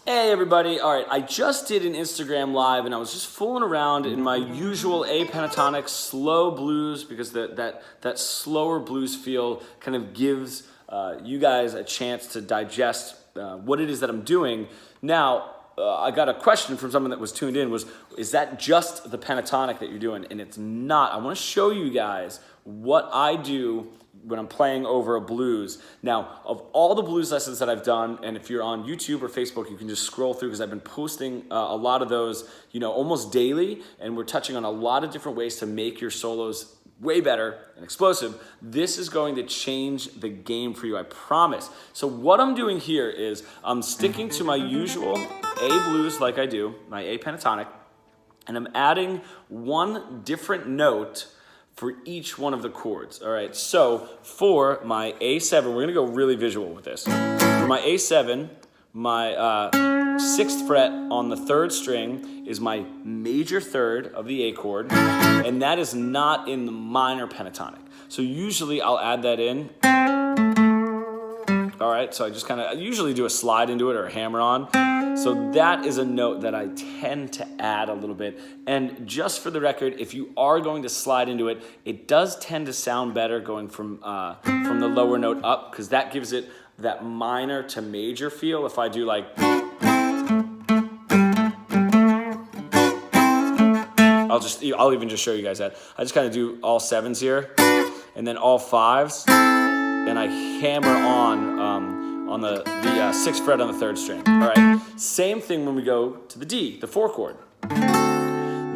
Hey everybody, all right, I just did an Instagram live and I was just fooling around in my usual A pentatonic slow blues because that slower blues feel kind of gives you guys a chance to digest what it is that I'm doing. Now, I got a question from someone that was tuned in is that just the pentatonic that you're doing? And it's not. I want to show you guys what I do when I'm playing over a blues. Now, of all the blues lessons that I've done, and if you're on YouTube or Facebook, you can just scroll through because I've been posting a lot of those, almost daily, and we're touching on a lot of different ways to make your solos way better and explosive. This is going to change the game for you, I promise. So what I'm doing here is I'm sticking to my usual A blues like I do, my A pentatonic, and I'm adding one different note for each one of the chords. All right, so for my A7, we're gonna go really visual with this. For my A7, my 6th fret on the 3rd string is my major 3rd of the A chord, and that is not in the minor pentatonic. So usually I'll add that in. All right, so I usually do a slide into it or a hammer on. So that is a note that I tend to add a little bit. And just for the record, if you are going to slide into it, it does tend to sound better going from the lower note up, because that gives it that minor to major feel. If I do like, I'll even just show you guys that. I just kind of do all 7s here, and then all 5s, and I hammer on the 6th fret on the 3rd string. All right. Same thing when we go to the D, the 4 chord.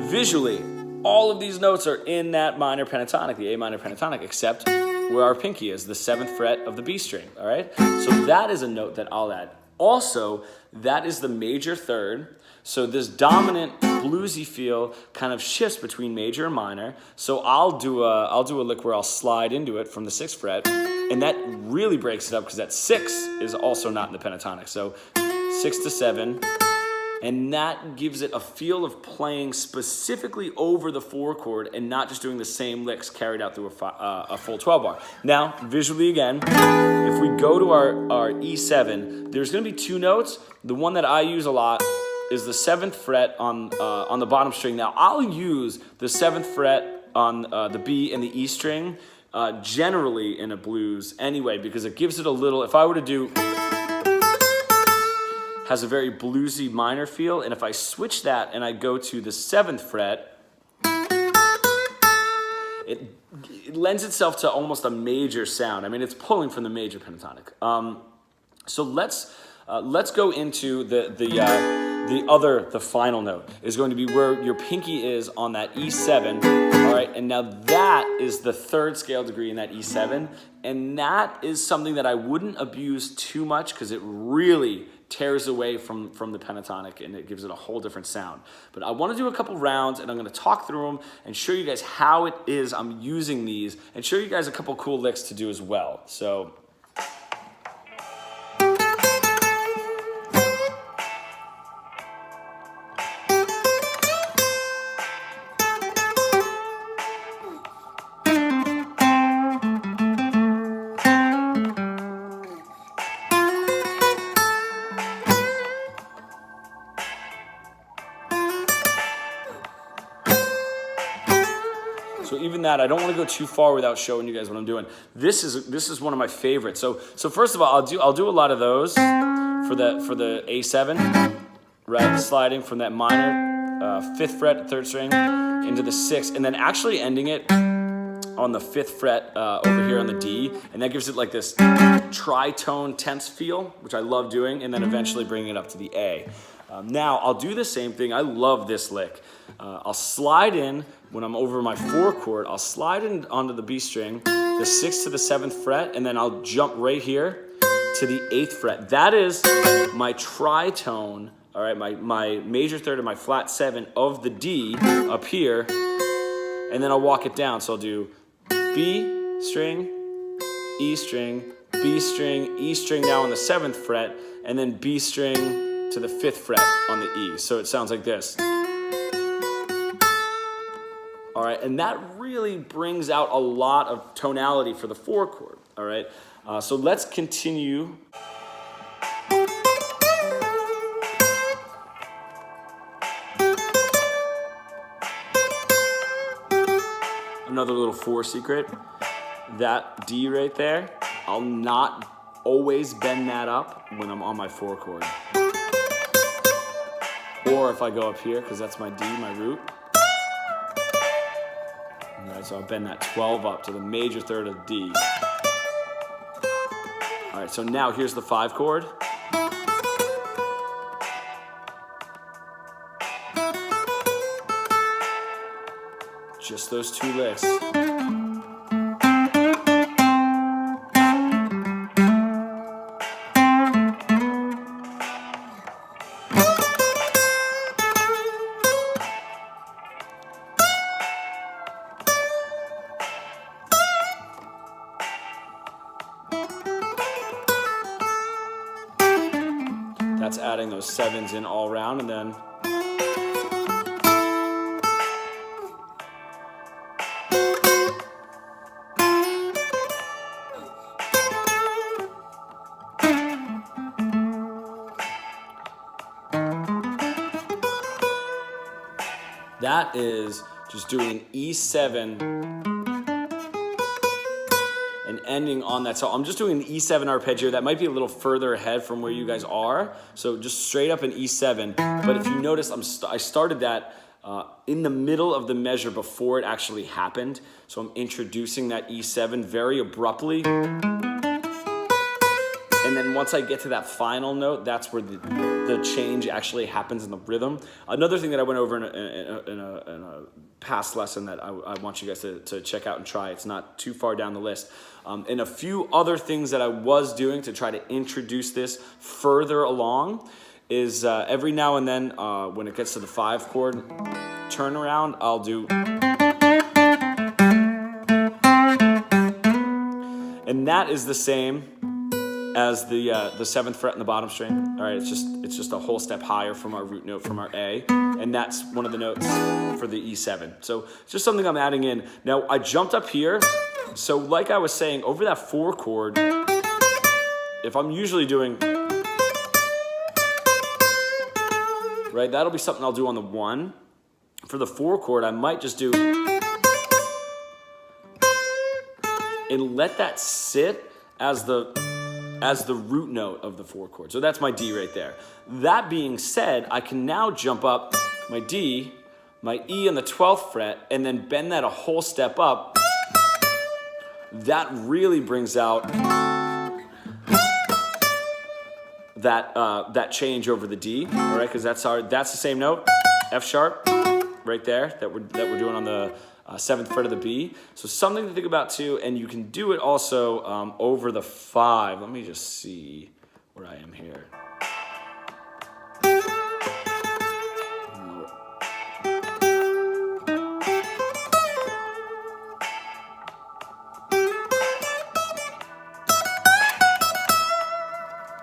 Visually, all of these notes are in that minor pentatonic, the A minor pentatonic, except where our pinky is, the 7th fret of the B string. All right. So that is a note that I'll add. Also, that is the major 3rd. So this dominant bluesy feel kind of shifts between major and minor. So I'll do a lick where I'll slide into it from the 6th fret, and that really breaks it up because that 6 is also not in the pentatonic. So 6 to 7, and that gives it a feel of playing specifically over the 4 chord and not just doing the same licks carried out through a full 12 bar. Now, visually again, if we go to our E7, there's going to be 2 notes. The one that I use a lot is the 7th fret on the bottom string. Now, I'll use the 7th fret on the B and the E string generally in a blues anyway, because it gives it a little, if I were to do, has a very bluesy minor feel, and if I switch that and I go to the 7th fret, it lends itself to almost a major sound. I mean, it's pulling from the major pentatonic. So let's go into the final note is going to be where your pinky is on that E7. All right, and now that is the 3rd scale degree in that E7, and that is something that I wouldn't abuse too much because it really tears away from the pentatonic and it gives it a whole different sound. But I want to do a couple rounds, and I'm going to talk through them and show you guys how it is I'm using these, and show you guys a couple cool licks to do as well. So even that, I don't want to go too far without showing you guys what I'm doing. This is one of my favorites. So first of all, I'll do a lot of those for the A7, right? Sliding from that minor 5th fret, 3rd string into the 6th, and then actually ending it on the 5th fret over here on the D, and that gives it like this tritone tense feel, which I love doing, and then eventually bringing it up to the A. Now, I'll do the same thing. I love this lick. I'll slide in, when I'm over my 4 chord, I'll slide in onto the B string, the 6th to the 7th fret, and then I'll jump right here to the 8th fret. That is my tritone, all right, my major 3rd and my flat 7 of the D up here, and then I'll walk it down. So I'll do B string, E string, B string, E string now on the 7th fret, and then B string to the 5th fret on the E. So it sounds like this. All right, and that really brings out a lot of tonality for the 4 chord. All right, so let's continue. another little 4 secret. That D right there, I'll not always bend that up when I'm on my 4 chord. Or if I go up here, because that's my D, my root. All right, so I'll bend that 12 up to the major third of D. All right, so now here's the 5 chord. Just those 2 licks. That's adding those 7s in all around, and then that is just doing E7 and ending on that. So I'm just doing an E7 arpeggio. That might be a little further ahead from where you guys are. So just straight up an E7. But if you notice, I started that in the middle of the measure before it actually happened. So I'm introducing that E7 very abruptly. And then once I get to that final note, that's where the change actually happens in the rhythm. Another thing that I went over in a past lesson that I want you guys to check out and try, it's not too far down the list, and a few other things that I was doing to try to introduce this further along is every now and then when it gets to the 5 chord turnaround, I'll do... And that is the same as the 7th fret in the bottom string. All right, it's just a whole step higher from our root note from our A, and that's one of the notes for the E7. So it's just something I'm adding in. Now I jumped up here, so like I was saying, over that 4 chord, if I'm usually doing, right, that'll be something I'll do on the 1. For the 4 chord, I might just do, and let that sit as the root note of the 4 chord. So that's my D right there. That being said, I can now jump up my D, my E on the 12th fret, and then bend that a whole step up. That really brings out that change over the D, all right? Because that's the same note, F sharp, right there, that we're doing on the 7th fret of the B. So something to think about too, and you can do it also over the 5. Let me just see where I am here.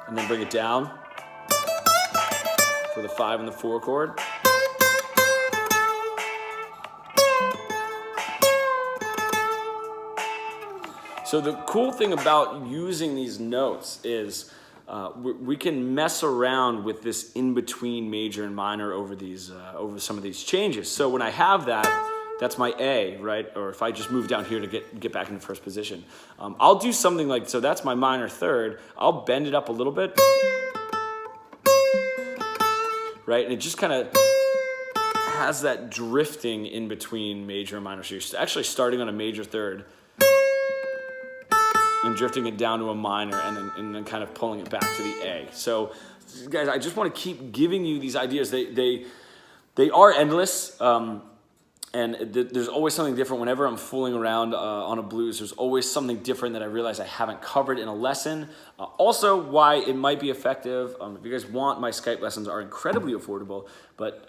And then bring it down for the 5 and the 4 chord. So the cool thing about using these notes is we can mess around with this in-between major and minor over these over some of these changes. So when I have that, that's my A, right? Or if I just move down here to get back in first position, I'll do something like, so that's my minor third. I'll bend it up a little bit, right? And it just kind of has that drifting in between major and minor. So you're actually starting on a major third and drifting it down to a minor, and then kind of pulling it back to the A. So, guys, I just want to keep giving you these ideas. They are endless, and there's always something different. Whenever I'm fooling around on a blues, there's always something different that I realize I haven't covered in a lesson. Also, why it might be effective. If you guys want, my Skype lessons are incredibly affordable, but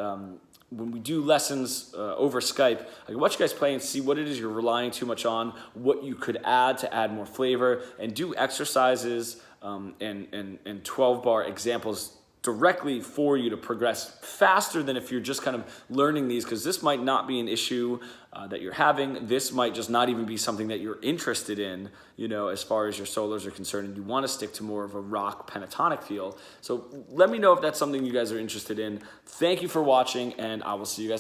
when we do lessons over Skype, I can watch you guys play and see what it is you're relying too much on, what you could add to add more flavor, and do exercises and 12-bar examples directly for you to progress faster than if you're just kind of learning these, because this might not be an issue that you're having. This might just not even be something that you're interested in, you know, as far as your solos are concerned, and you want to stick to more of a rock pentatonic feel. So let me know if that's something you guys are interested in. Thank you for watching, and I will see you guys